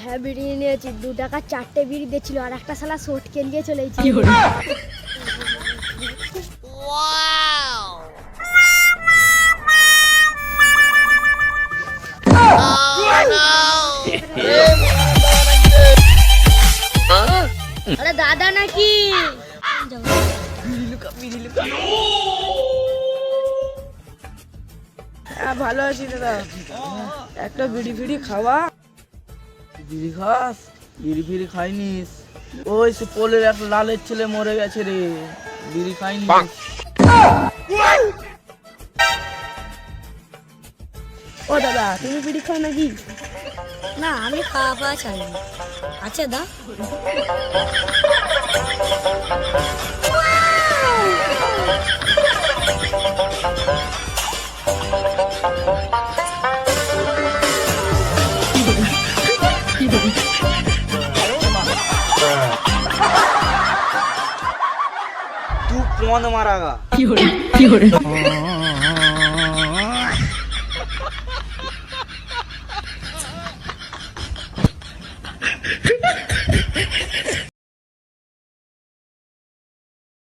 হ্যাঁ বিড়ি নিয়েছি, 2 টাকা 4টে বিড়ি দিয়েছিল, আর একটা শালা সটকে নিয়ে চলে গেছে। আরে দাদা নাকি? হ্যাঁ ভালো আছি দাদা, একটা বিড়ি ফিড়ি খাওয়া। বিড়ি খাস? বিড়ি ফিড়ি খাইনিস? ওই সে পোলের একটা লালের ছেলে মরে গেছে রে, বিড়ি খাইনি। ও দাদা তুমি বিড়ি খাও নাকি? না আমি খাওয়া পাওয়া চাই না। আচ্ছা দা तू कौन मारागा?